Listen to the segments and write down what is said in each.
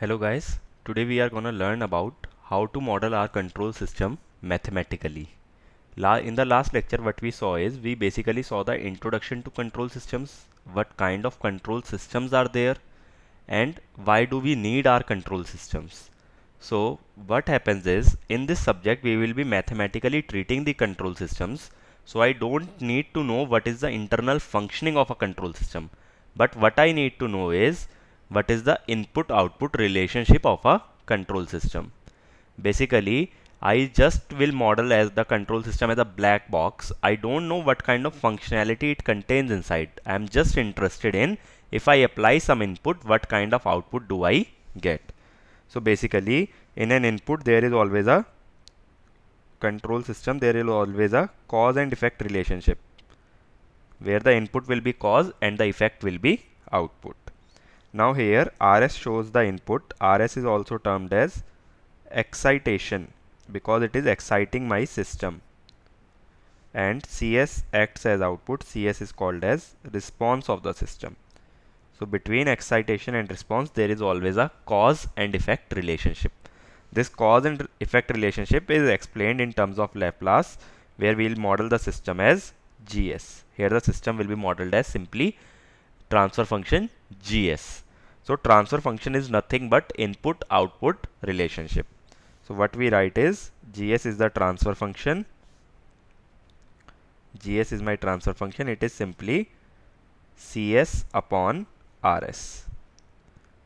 Hello guys, today we are gonna learn about how to model our control system mathematically. In the last lecture what we saw is we basically saw the introduction to control systems, what kind of control systems are there and why do we need our control systems. So what happens is in this subject we will be mathematically treating the control systems. So I don't need to know what is the internal functioning of a control system, but what I need to know is what is the input output relationship of a control system. Basically I just will model as the control system as a black box. I don't know what kind of functionality it contains inside. I am just interested in if I apply some input, what kind of output do I get. So basically in an input there is always a control system, there is always a cause and effect relationship where the input will be cause and the effect will be output. Now here RS shows the input. RS is also termed as excitation because it is exciting my system, and CS acts as output. CS is called as response of the system. So between excitation and response there is always a cause and effect relationship. This cause and effect relationship is explained in terms of Laplace, where we will model the system as GS. Here the system will be modeled as simply transfer function GS. So transfer function is nothing but input output relationship. So what we write is GS is the transfer function. GS is my transfer function. It is simply CS upon RS.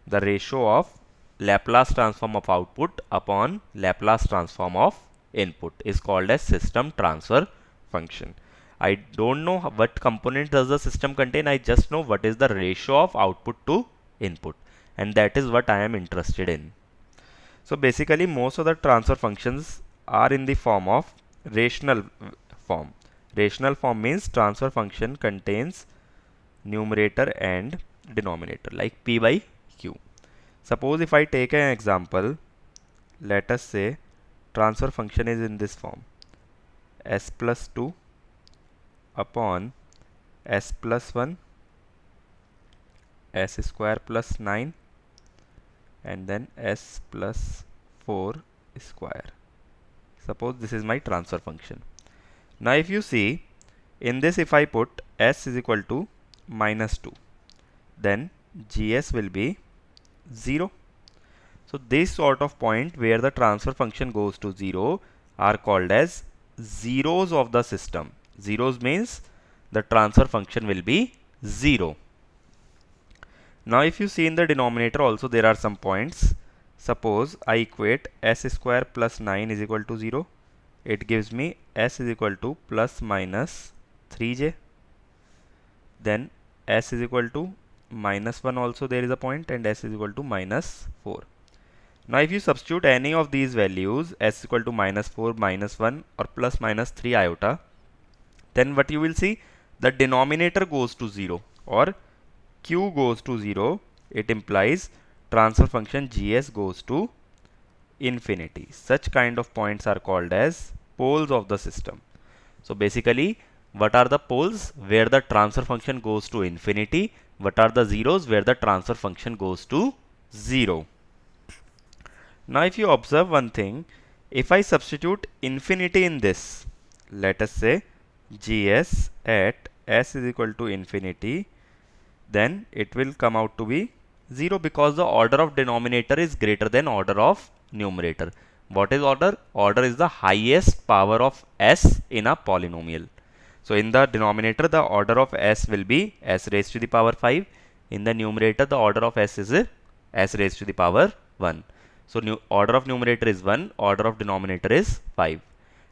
The ratio of Laplace transform of output upon Laplace transform of input is called as system transfer function. I don't know what component does the system contain. I just know what is the ratio of output to input, and that is what I am interested in. So basically most of the transfer functions are in the form of rational form. Rational form means transfer function contains numerator and denominator like P by Q. Suppose if I take an example, let us say transfer function is in this form: s plus 2 upon s plus 1, s square plus 9, and then s plus 4 square. Suppose this is my transfer function. Now if you see in this, if I put s is equal to minus 2, then GS will be 0. So this sort of point where the transfer function goes to 0 are called as zeros of the system. Zeros means the transfer function will be 0. Now if you see in the denominator also there are some points. Suppose I equate s square plus 9 is equal to 0. It gives me s is equal to plus minus 3j. Then s is equal to minus 1 also there is a point, and s is equal to minus 4. Now if you substitute any of these values, s equal to minus 4, minus 1 or plus minus 3 iota, then what you will see, the denominator goes to 0 or q goes to 0. It implies transfer function GS goes to infinity. Such kind of points are called as poles of the system. So basically what are the poles? Where the transfer function goes to infinity. What are the zeros? Where the transfer function goes to 0. Now if you observe one thing, if I substitute infinity in this, let us say GS at s is equal to infinity, then it will come out to be 0 because the order of denominator is greater than order of numerator. What is order? Order is the highest power of s in a polynomial. So in the denominator the order of s will be s raised to the power 5. In the numerator the order of s is s raised to the power 1. So order of numerator is 1, order of denominator is 5.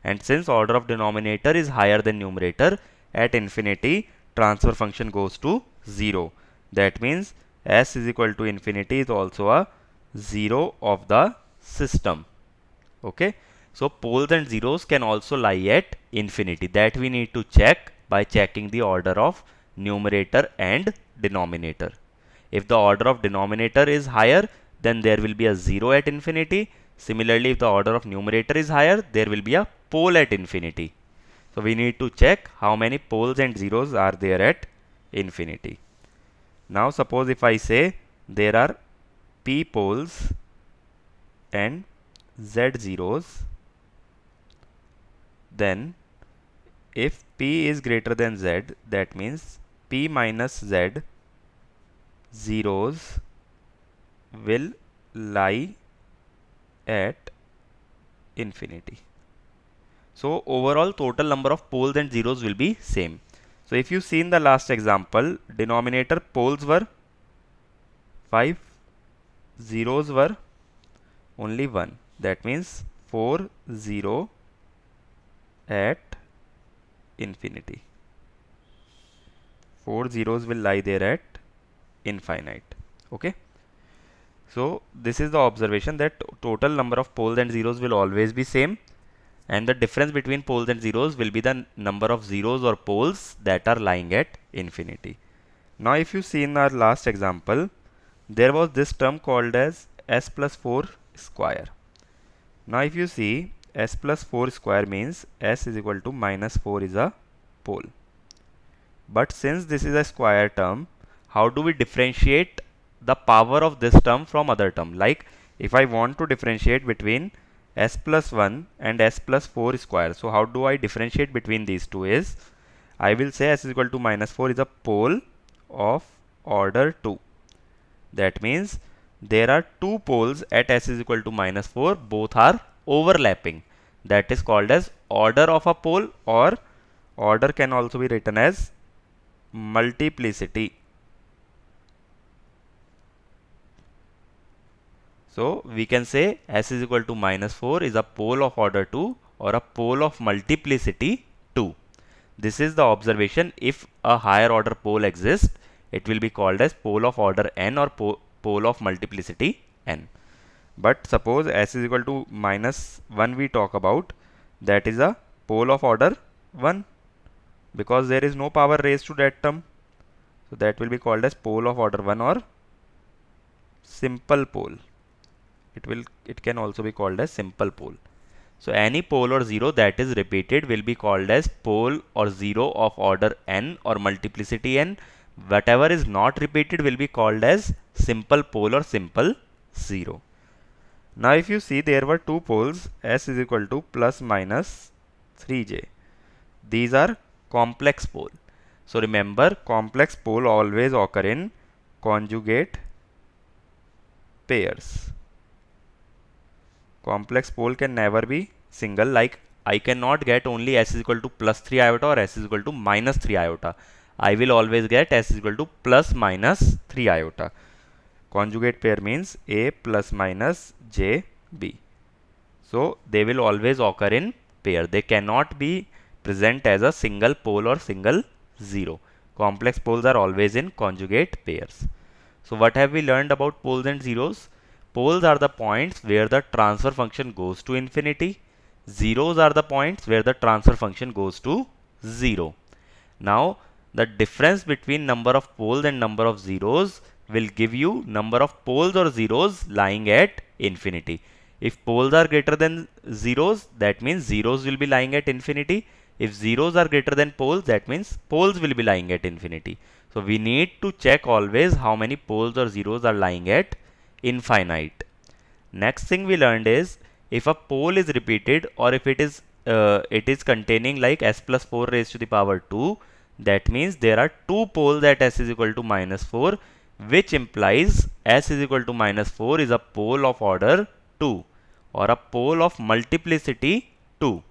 And since order of denominator is higher than numerator, at infinity transfer function goes to 0. That means s is equal to infinity is also a 0 of the system. Okay. So poles and zeros can also lie at infinity. That we need to check by checking the order of numerator and denominator. If the order of denominator is higher, then there will be a 0 at infinity. Similarly, if the order of numerator is higher, there will be a pole at infinity. So we need to check how many poles and zeros are there at infinity. Now suppose if I say there are P poles and Z zeros, then if P is greater than Z, that means P minus Z zeros will lie at infinity. So overall total number of poles and zeros will be same. So if you see in the last example, denominator poles were 5, zeros were only 1. That means 4 0 at infinity. 4 zeros will lie there at infinite. Okay. So this is the observation that total number of poles and zeros will always be same, and the difference between poles and zeros will be the number of zeros or poles that are lying at infinity. Now if you see in our last example, there was this term called as s plus 4 square. Now if you see, s plus 4 square means s is equal to minus 4 is a pole. But since this is a square term, how do we differentiate the power of this term from other term? Like if I want to differentiate between s plus 1 and s plus 4 square, so how do I differentiate between these two is, I will say s is equal to minus 4 is a pole of order 2. That means there are two poles at s is equal to minus 4, both are overlapping. That is called as order of a pole, or order can also be written as multiplicity. So we can say s is equal to minus 4 is a pole of order 2 or a pole of multiplicity 2. This is the observation. If a higher order pole exists, it will be called as pole of order n or pole of multiplicity n. But suppose s is equal to minus 1 we talk about, that is a pole of order 1, because there is no power raised to that term. So that will be called as pole of order 1 or simple pole. It can also be called as simple pole. So any pole or zero that is repeated will be called as pole or zero of order n or multiplicity n. Whatever is not repeated will be called as simple pole or simple zero. Now if you see, there were two poles, s is equal to plus minus 3j. These are complex pole. So remember, complex pole always occur in conjugate pairs. Complex pole can never be single, like I cannot get only s is equal to plus 3 iota or s is equal to minus 3 iota. I will always get s is equal to plus minus 3 iota. Conjugate pair means a plus minus j b. So they will always occur in pair. They cannot be present as a single pole or single zero. Complex poles are always in conjugate pairs. So what have we learned about poles and zeros? Poles are the points where the transfer function goes to infinity. Zeros are the points where the transfer function goes to 0. Now the difference between number of poles and number of zeros will give you number of poles or zeros lying at infinity. If poles are greater than zeros, that means zeros will be lying at infinity. If zeros are greater than poles, that means poles will be lying at infinity. So we need to check always how many poles or zeros are lying at infinite. Next thing we learned is, if a pole is repeated or if it is containing like s plus 4 raised to the power 2, that means there are two poles at s is equal to minus 4, which implies s is equal to minus 4 is a pole of order 2 or a pole of multiplicity 2.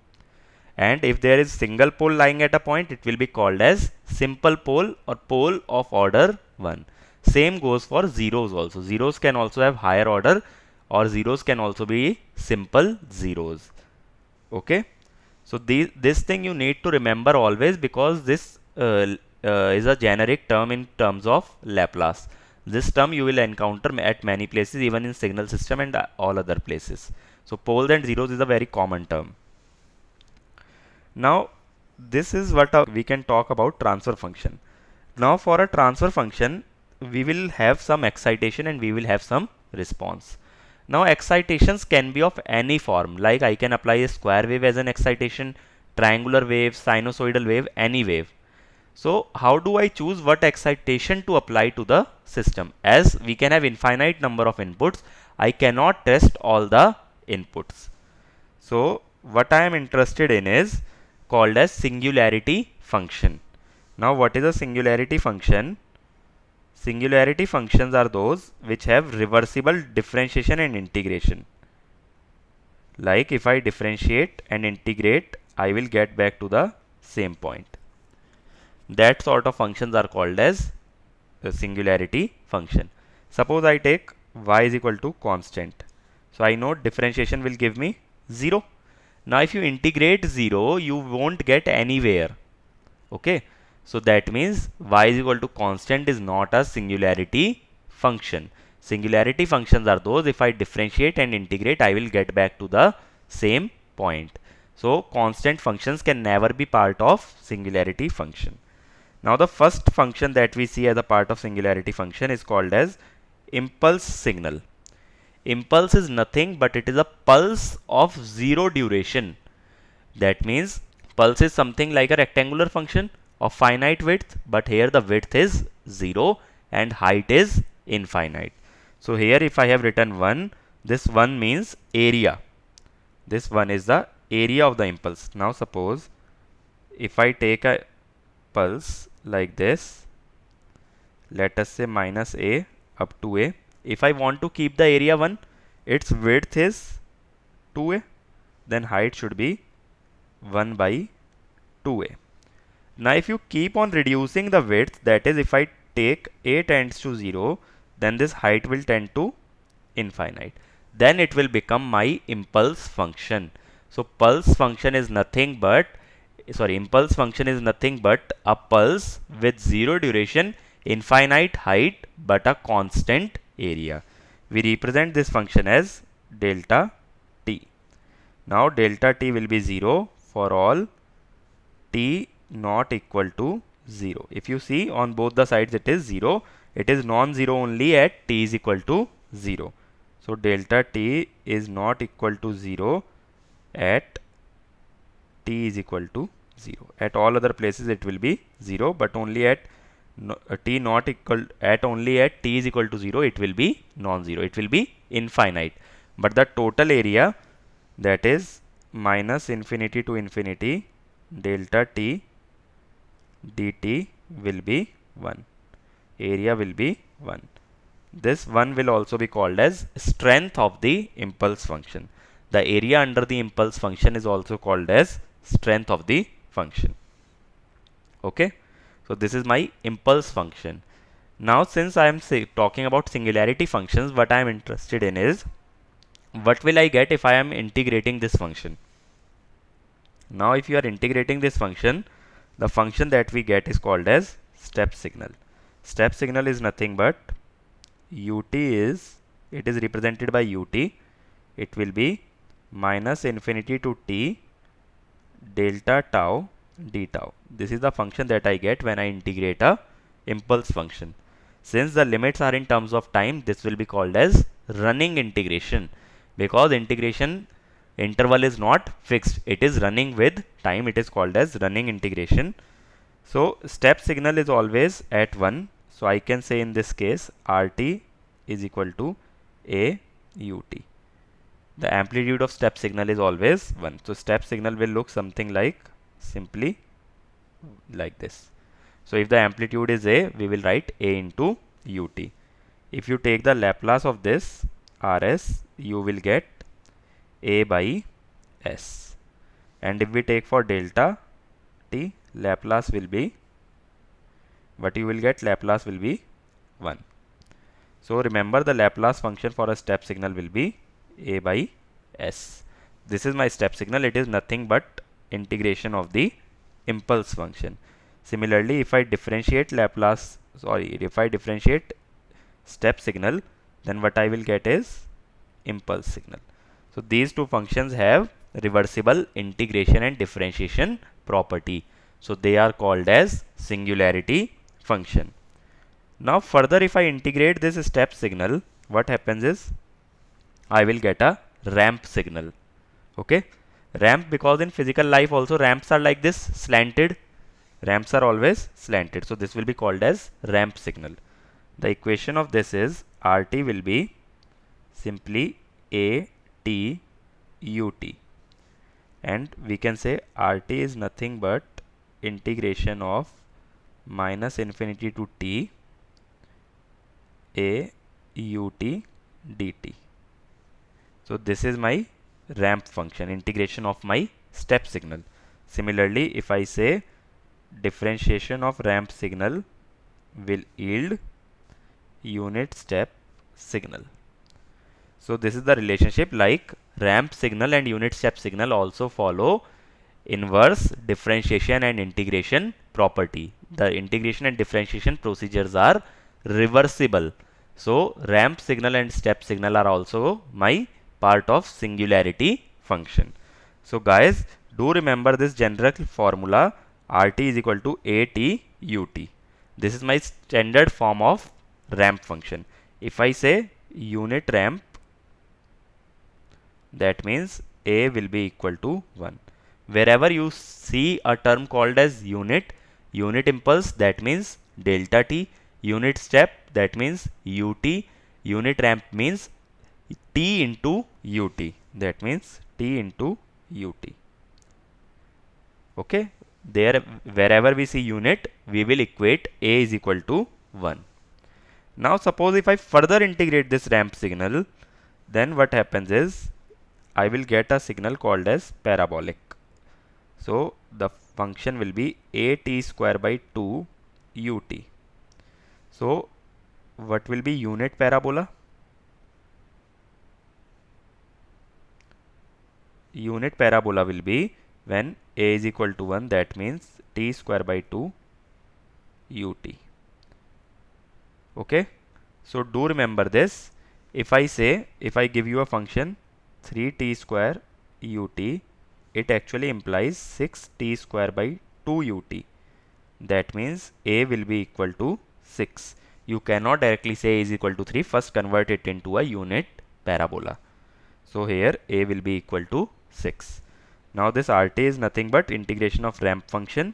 And if there is single pole lying at a point, it will be called as simple pole or pole of order 1. Same goes for zeros also. Zeros can also have higher order, or zeros can also be simple zeros. Okay. So this thing you need to remember always, because this is a generic term in terms of Laplace. This term you will encounter at many places, even in signal system and all other places. So poles and zeros is a very common term. Now this is what we can talk about transfer function. Now for a transfer function, we will have some excitation and we will have some response. Now excitations can be of any form, like I can apply a square wave as an excitation, triangular wave, sinusoidal wave, any wave. So how do I choose what excitation to apply to the system? As we can have infinite number of inputs, I cannot test all the inputs. So what I am interested in is called as singularity function. Now what is a singularity function? Singularity functions are those which have reversible differentiation and integration. Like if I differentiate and integrate, I will get back to the same point. That sort of functions are called as a singularity function. Suppose I take y is equal to constant. So I know differentiation will give me 0. Now if you integrate 0, you won't get anywhere. Okay. So that means y is equal to constant is not a singularity function. Singularity functions are those if I differentiate and integrate, I will get back to the same point. So constant functions can never be part of singularity function. Now the first function that we see as a part of singularity function is called as impulse signal. Impulse is nothing but it is a pulse of zero duration. That means pulse is something like a rectangular function of finite width, but here the width is 0 and height is infinite. So here if I have written 1, this 1 means area. This 1 is the area of the impulse. Now suppose if I take a pulse like this, let us say minus a up to a. If I want to keep the area 1, its width is 2a, then height should be 1 by 2a. Now if you keep on reducing the width, that is if I take a tends to 0, then this height will tend to infinite. Then it will become my impulse function. So impulse function is nothing but a pulse with 0 duration, infinite height, but a constant area. We represent this function as delta t. Now delta t will be 0 for all t not equal to 0. If you see on both the sides it is 0. It is non-zero only at t is equal to 0. So delta t is not equal to 0 at t is equal to 0. At all other places it will be 0, but only at t not equal at only at t is equal to 0 it will be non-zero. It will be infinite. But the total area, that is minus infinity to infinity delta t dt will be 1. Area will be 1. This 1 will also be called as strength of the impulse function. The area under the impulse function is also called as strength of the function. Okay. So this is my impulse function. Now since I am talking about singularity functions, what I am interested in is what will I get if I am integrating this function. Now if you are integrating this function, the function that we get is called as step signal. Step signal is nothing but ut is, it is represented by ut. It will be minus infinity to t delta tau d tau. This is the function that I get when I integrate a impulse function. Since the limits are in terms of time, this will be called as running integration, because integration interval is not fixed, it is running with time. It is called as running integration. So step signal is always at 1. So I can say in this case RT is equal to a ut. The amplitude of step signal is always 1. So step signal will look something like simply like this. So if the amplitude is a, we will write a into ut. If you take the Laplace of this rs, you will get a by s. And if we take for delta t, Laplace will be, what you will get, Laplace will be 1. So remember the Laplace function for a step signal will be a by s. This is my step signal. It is nothing but integration of the impulse function. Similarly, if I differentiate step signal, then what I will get is impulse signal. So these two functions have reversible integration and differentiation property. So they are called as singularity function. Now further, if I integrate this step signal, what happens is I will get a ramp signal. Okay, ramp, because in physical life also ramps are like this, slanted. Ramps are always slanted. So this will be called as ramp signal. The equation of this is RT will be simply AT UT. And we can say RT is nothing but integration of minus infinity to t a ut dt. So this is my ramp function, integration of my step signal. Similarly, if I say differentiation of ramp signal will yield unit step signal. So this is the relationship, like ramp signal and unit step signal also follow inverse differentiation and integration property. The integration and differentiation procedures are reversible. So ramp signal and step signal are also my part of singularity function. So guys, do remember this general formula, RT is equal to AT UT. This is my standard form of ramp function. If I say unit ramp, that means A will be equal to 1. Wherever you see a term called as unit impulse, that means delta t, unit step, that means ut, unit ramp means t into ut, that means t into ut. Okay, there wherever we see unit, we will equate A is equal to 1. Now suppose if I further integrate this ramp signal, then what happens is I will get a signal called as parabolic. So the function will be AT square by 2 UT. So what will be unit parabola? Unit parabola will be when A is equal to 1, that means t square by 2 UT. Okay. So do remember this. If I give you a function 3t square UT, it actually implies 6t square by 2 UT. That means A will be equal to 6. You cannot directly say A is equal to 3. First convert it into a unit parabola. So here A will be equal to 6. Now this RT is nothing but integration of ramp function,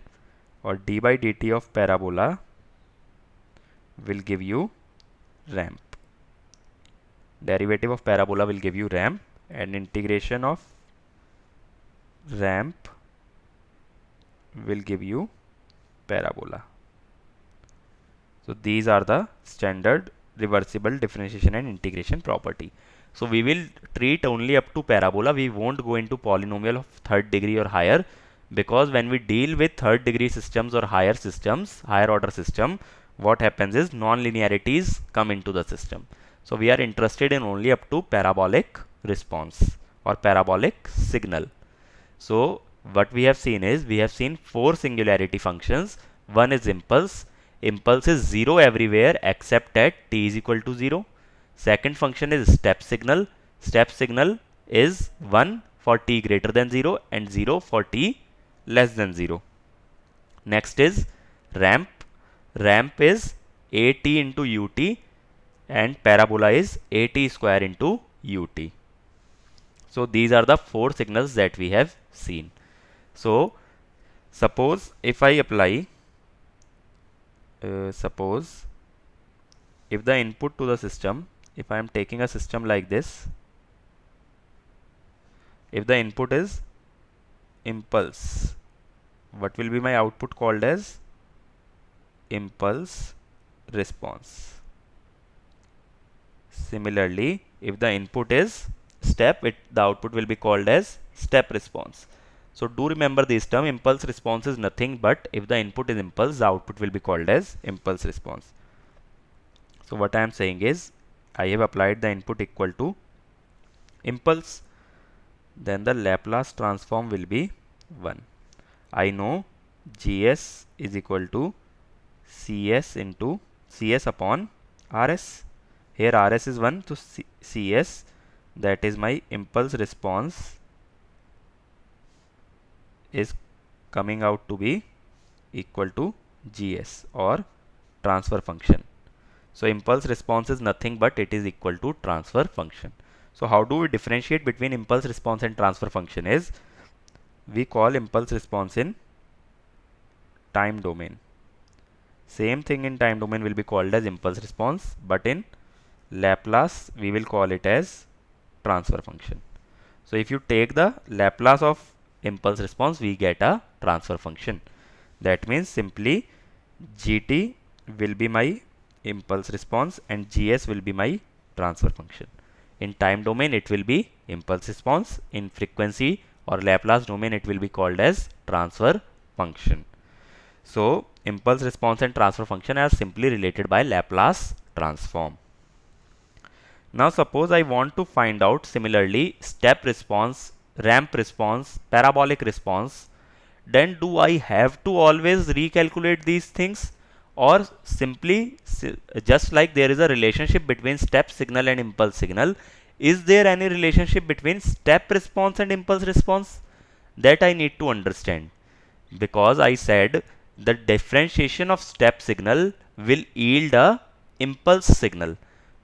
or d by dt of parabola will give you ramp. Derivative of parabola will give you ramp, and integration of ramp will give you parabola. So these are the standard reversible differentiation and integration property. So we will treat only up to parabola. We won't go into polynomial of third degree or higher, because when we deal with third degree systems or higher systems, higher order system, what happens is non-linearities come into the system. So we are interested in only up to parabolic response or parabolic signal. So what we have seen is, we have seen 4 singularity functions. One is impulse. Impulse is 0 everywhere except at t is equal to 0. Second function is step signal. Step signal is 1 for t greater than 0 and 0 for t less than 0. Next is ramp. Ramp is AT into UT, and parabola is AT square into UT. So these are the 4 signals that we have seen. So suppose if I apply, suppose if the input to the system, if I am taking a system like this, if the input is impulse, what will be my output called as? Impulse response. Similarly, if the input is step, the output will be called as step response. So do remember this term, impulse response is nothing but if the input is impulse, the output will be called as impulse response. So what I am saying is, I have applied the input equal to impulse, then the Laplace transform will be 1. I know Gs is equal to Cs into Cs upon Rs. Here Rs is 1, so Cs, that is my impulse response, is coming out to be equal to Gs, or transfer function. So impulse response is nothing but it is equal to transfer function. So how do we differentiate between impulse response and transfer function is, we call impulse response in time domain. Same thing in time domain will be called as impulse response, but in Laplace we will call it as transfer function. So if you take the Laplace of impulse response, we get a transfer function. That means simply gt will be my impulse response and gs will be my transfer function. In time domain it will be impulse response. In frequency or Laplace domain it will be called as transfer function. So impulse response and transfer function are simply related by Laplace transform. Now suppose I want to find out similarly step response, ramp response, parabolic response, then do I have to always recalculate these things, or simply just like there is a relationship between step signal and impulse signal, is there any relationship between step response and impulse response? That I need to understand, because I said the differentiation of step signal will yield a impulse signal.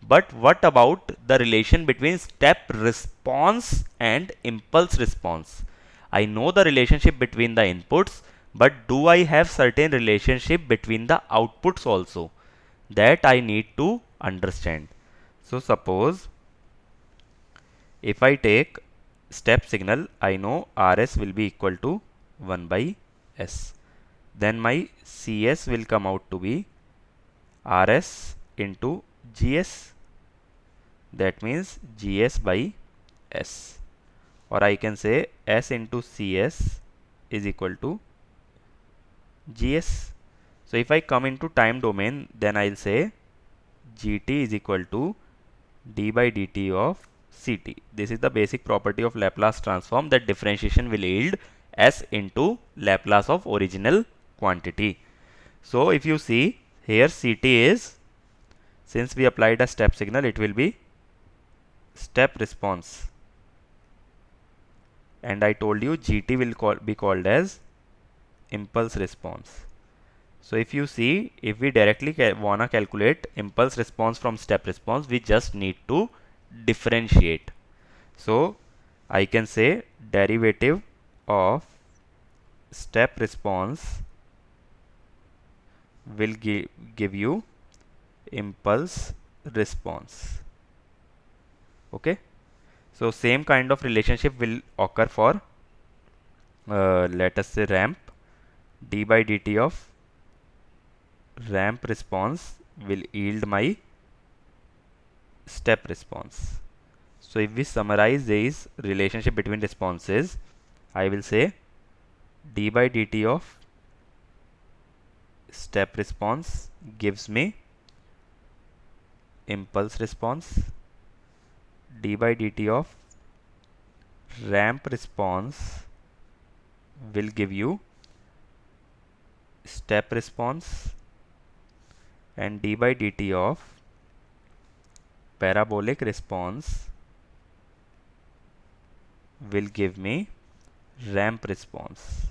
But what about the relation between step response and impulse response? I know the relationship between the inputs, but do I have certain relationship between the outputs also? That I need to understand. So suppose if I take step signal, I know Rs will be equal to 1 by S. Then my Cs will come out to be Rs into Gs. That means Gs by S. Or I can say S into Cs is equal to Gs. So if I come into time domain, then I'll say Gt is equal to d by dt of Ct. This is the basic property of Laplace transform, that differentiation will yield S into Laplace of original quantity. So if you see here, Ct is, since we applied a step signal, it will be step response. And I told you Gt will be called as impulse response. So if you see, if we directly wanna calculate impulse response from step response, we just need to differentiate. So I can say derivative of step response will give you impulse response. Okay. So same kind of relationship will occur for let us say ramp. D by dt of ramp response will yield my step response. So if we summarize this relationship between responses, I will say d by dt of step response gives me impulse response. D by dt of ramp response will give you step response, and d by dt of parabolic response will give me ramp response.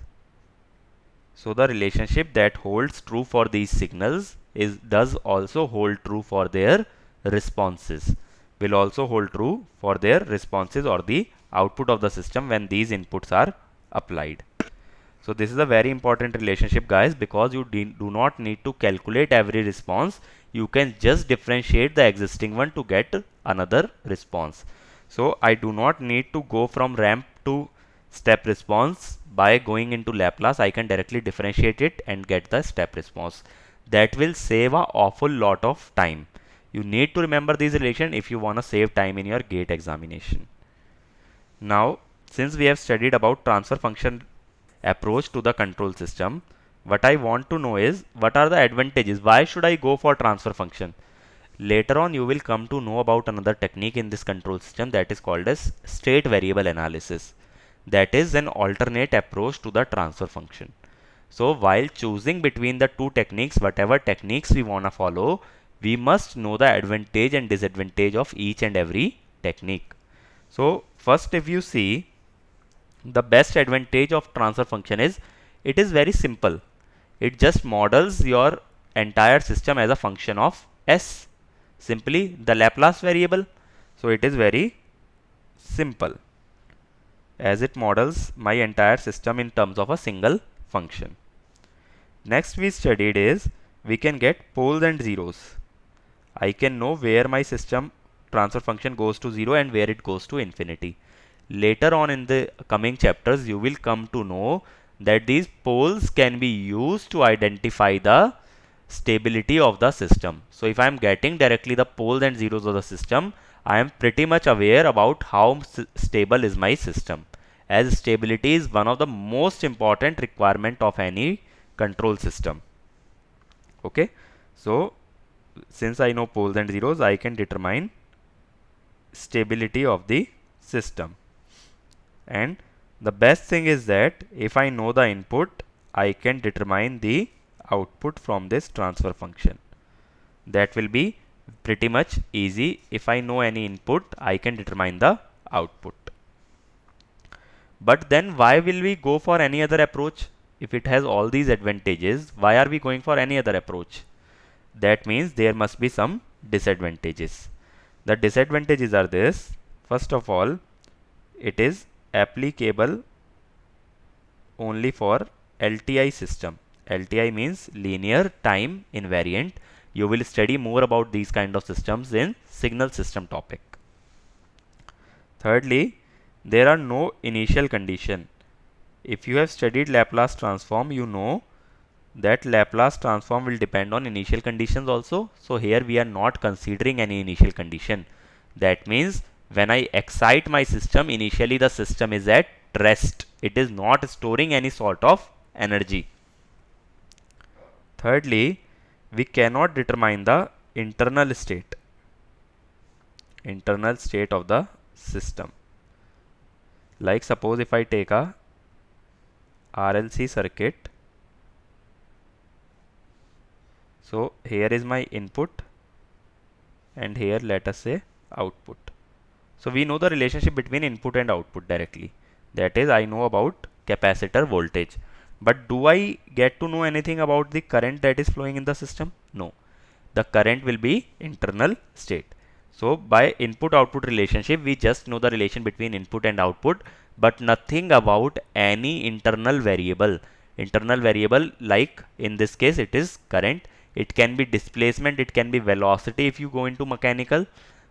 So the relationship that holds true for these signals does also hold true for their responses, will also hold true for their responses or the output of the system when these inputs are applied. So this is a very important relationship, guys, because you do not need to calculate every response. You can just differentiate the existing one to get another response. So I do not need to go from ramp to step response by going into Laplace. I can directly differentiate it and get the step response. That will save an awful lot of time. You need to remember these relations if you want to save time in your GATE examination. Now, since we have studied about transfer function approach to the control system, what I want to know is what are the advantages? Why should I go for transfer function? Later on you will come to know about another technique in this control system, that is called as state variable analysis. That is an alternate approach to the transfer function. So while choosing between the two techniques, whatever techniques we want to follow, we must know the advantage and disadvantage of each and every technique. So first, if you see, the best advantage of transfer function is it is very simple. It just models your entire system as a function of S, simply the Laplace variable. So it is very simple, as it models my entire system in terms of a single function. Next we studied is we can get poles and zeros. I can know where my system transfer function goes to 0 and where it goes to infinity. Later on in the coming chapters, you will come to know that these poles can be used to identify the stability of the system. So if I am getting directly the poles and zeros of the system, I am pretty much aware about how stable is my system, as stability is one of the most important requirement of any control system. Okay, so since I know poles and zeros, I can determine stability of the system. And the best thing is that if I know the input, I can determine the output from this transfer function. That will be pretty much easy. If I know any input, I can determine the output. But then why will we go for any other approach? If it has all these advantages, why are we going for any other approach? That means there must be some disadvantages. The disadvantages are this. First of all, it is applicable only for LTI system. LTI means linear time invariant. You will study more about these kind of systems in signal system topic. Thirdly, there are no initial condition. If you have studied Laplace transform, you know that Laplace transform will depend on initial conditions also. So here we are not considering any initial condition. That means when I excite my system, initially the system is at rest. It is not storing any sort of energy. Thirdly, we cannot determine the internal state of the system. Like suppose if I take a RLC circuit. So here is my input and here let us say output. So we know the relationship between input and output directly. That is, I know about capacitor voltage. But do I get to know anything about the current that is flowing in the system? No. The current will be internal state. So by input output relationship, we just know the relation between input and output, but nothing about any internal variable. Internal variable, like in this case it is current. It can be displacement, it can be velocity if you go into mechanical,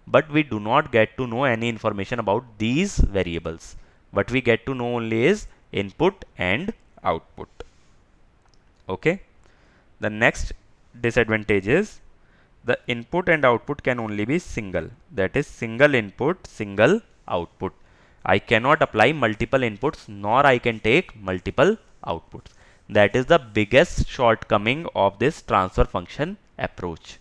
but we do not get to know any information about these variables. What we get to know only is input and output. Okay. The next disadvantage is the input and output can only be single. That is single input, single output. I cannot apply multiple inputs, nor I can take multiple outputs. That is the biggest shortcoming of this transfer function approach.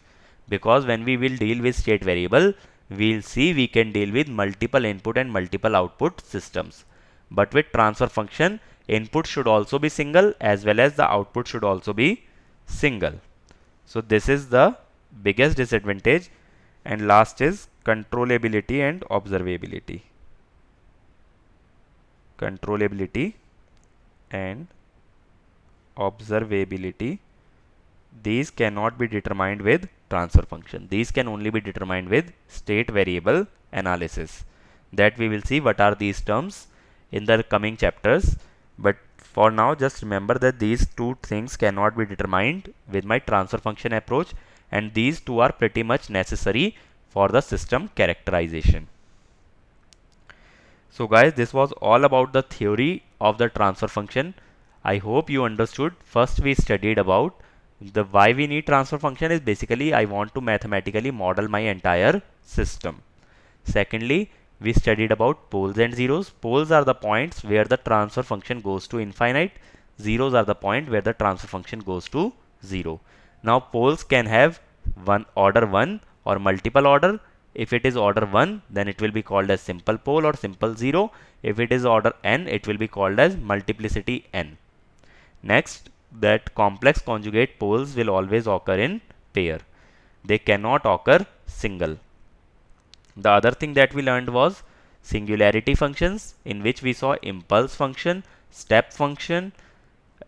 Because when we will deal with state variable, we'll see we can deal with multiple input and multiple output systems. But with transfer function, input should also be single as well as the output should also be single. So this is the biggest disadvantage. And last is controllability and observability. Controllability and observability, these cannot be determined with transfer function. These can only be determined with state variable analysis. That we will see what are these terms in the coming chapters. But for now, just remember that these two things cannot be determined with my transfer function approach, and these two are pretty much necessary for the system characterization. So guys, this was all about the theory of the transfer function. I hope you understood. First we studied about the why we need transfer function is basically I want to mathematically model my entire system. Secondly, we studied about poles and zeros. Poles are the points where the transfer function goes to infinite. Zeros are the point where the transfer function goes to 0. Now poles can have order 1 or multiple order. If it is order 1, then it will be called as simple pole or simple 0. If it is order n, it will be called as multiplicity n. Next, that complex conjugate poles will always occur in pair. They cannot occur single. The other thing that we learned was singularity functions, in which we saw impulse function, step function,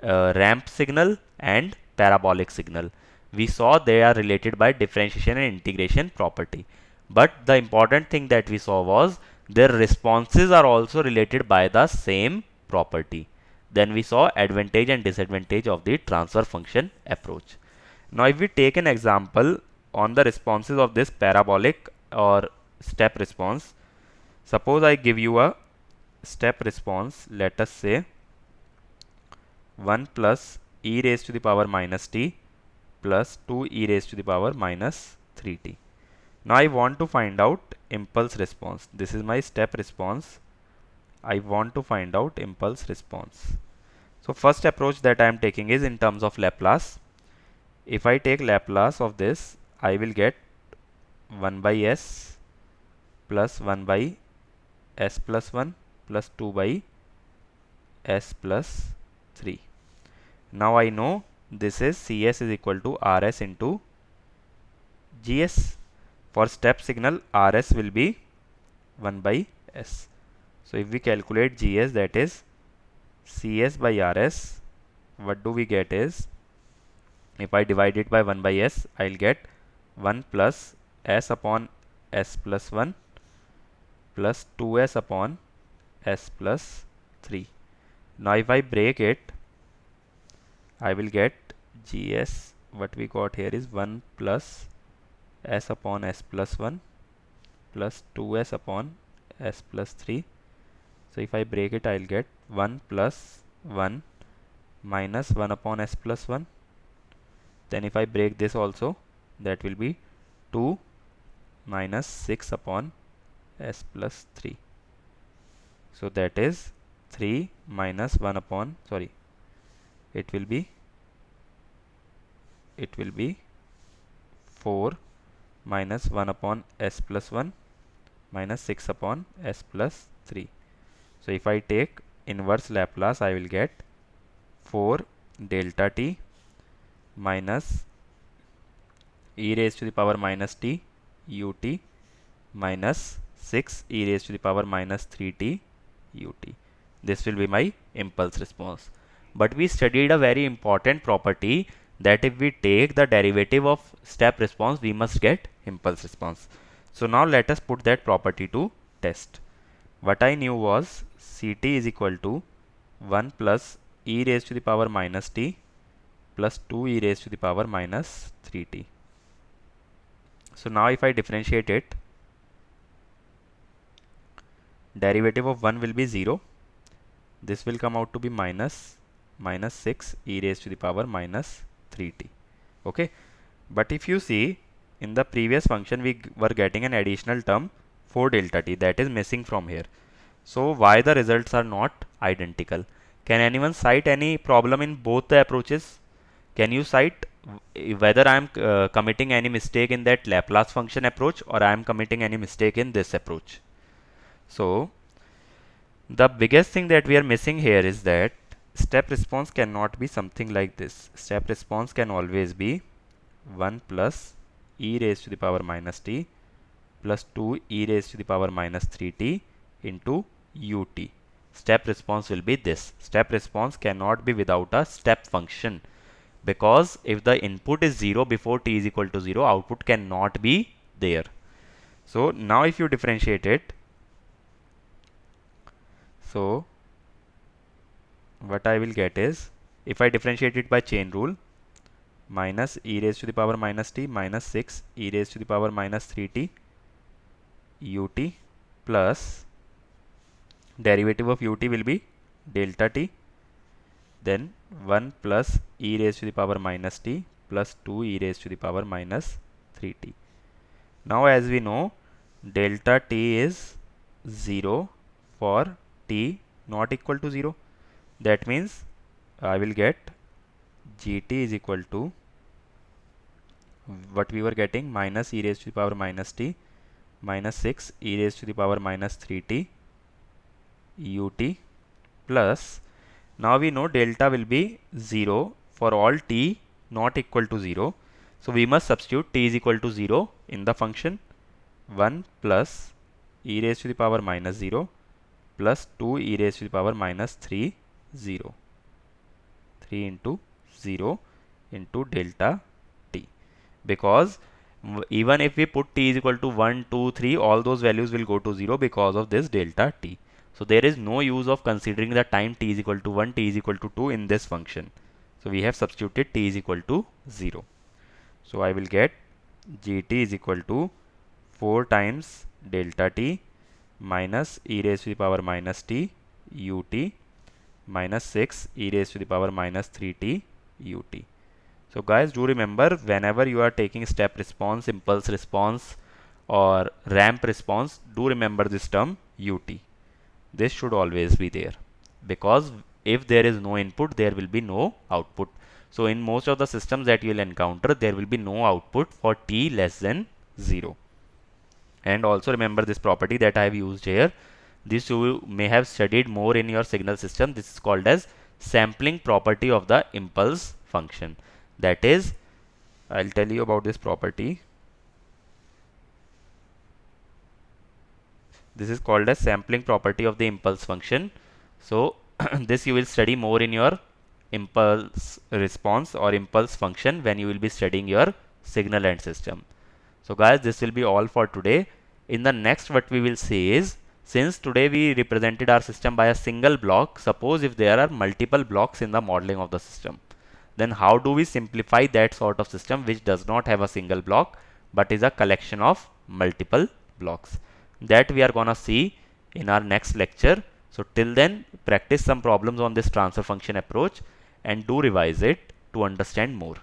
ramp signal and parabolic signal. We saw they are related by differentiation and integration property. But the important thing that we saw was their responses are also related by the same property. then we saw advantage and disadvantage of the transfer function approach. Now if we take an example on the responses of this parabolic or step response, suppose I give you a step response, let us say 1 plus e raised to the power minus t plus 2 e raised to the power minus 3t. Now I want to find out impulse response. This is my step response. I want to find out impulse response. So first approach that I am taking is in terms of Laplace. If I take Laplace of this, I will get 1 by s plus 1 by s plus 1 plus 2 by s plus 3. Now I know this is Cs is equal to Rs into Gs. For step signal, Rs will be 1 by s. So if we calculate Gs, that is Cs by Rs, what do we get is, if I divide it by 1 by s, I'll get 1 plus s upon s plus 1 plus 2s upon s plus 3. Now if I break it, I will get Gs, what we got here is 1 plus s upon s plus 1 plus 2s upon s plus 3. So if I break it, I'll get 1 plus 1 minus 1 upon s plus 1. Then if I break this also, that will be 2 minus 6 upon s plus 3. So that is 3 minus 1 upon, sorry, it will be 4 minus 1 upon s plus 1 minus 6 upon s plus 3. So if I take inverse Laplace, I will get 4 delta t minus e raised to the power minus t ut minus 6 e raised to the power minus 3t ut. This will be my impulse response. But we studied a very important property, that if we take the derivative of step response, we must get impulse response. So now let us put that property to test. What I knew was Ct is equal to 1 plus e raised to the power minus t plus 2 e raised to the power minus 3t. So now if I differentiate it, derivative of 1 will be 0. This will come out to be minus 6 e raised to the power minus 3t. Okay. But if you see, in the previous function we were getting an additional term 4 delta t, that is missing from here. So why the results are not identical? Can anyone cite any problem in both the approaches? Can you cite whether I am committing any mistake in that Laplace function approach, or I am committing any mistake in this approach? So the biggest thing that we are missing here is that step response cannot be something like this. Step response can always be 1 plus e raised to the power minus t plus 2 e raised to the power minus 3t into ut. Step response will be this. Step response cannot be without a step function, because if the input is 0 before t is equal to 0, output cannot be there. So now if you differentiate it, so what I will get is, if I differentiate it by chain rule, minus e raised to the power minus t minus 6 e raised to the power minus 3t ut plus derivative of ut will be delta t, then 1 plus e raised to the power minus t plus 2 e raised to the power minus 3t. Now as we know, delta t is 0 for t not equal to 0. That means I will get gt is equal to what we were getting, minus e raised to the power minus t minus 6 e raised to the power minus 3t ut plus, now we know delta will be 0 for all t not equal to 0. So we must substitute t is equal to 0 in the function. 1 plus e raised to the power minus 0 plus 2 e raised to the power minus 3 0. 3 into 0 into delta t, because even if we put t is equal to 1, 2, 3, all those values will go to 0 because of this delta t. So there is no use of considering the time t is equal to 1, t is equal to 2 in this function. So we have substituted t is equal to 0. So I will get gt is equal to 4 times delta t minus e raised to the power minus t ut minus 6 e raised to the power minus 3t ut. So guys, do remember, whenever you are taking step response, impulse response or ramp response, do remember this term ut. This should always be there, because if there is no input, there will be no output. So in most of the systems that you will encounter, there will be no output for t less than 0. And also remember this property that I have used here. This you may have studied more in your signal system. This is called as sampling property of the impulse function. That is, I'll tell you about this property. This is called as sampling property of the impulse function. So this you will study more in your impulse response or impulse function when you will be studying your signal and system. So guys, this will be all for today. In the next, what we will see is, since today we represented our system by a single block, suppose if there are multiple blocks in the modeling of the system, then how do we simplify that sort of system which does not have a single block but is a collection of multiple blocks? That we are gonna see in our next lecture. So till then, practice some problems on this transfer function approach and do revise it to understand more.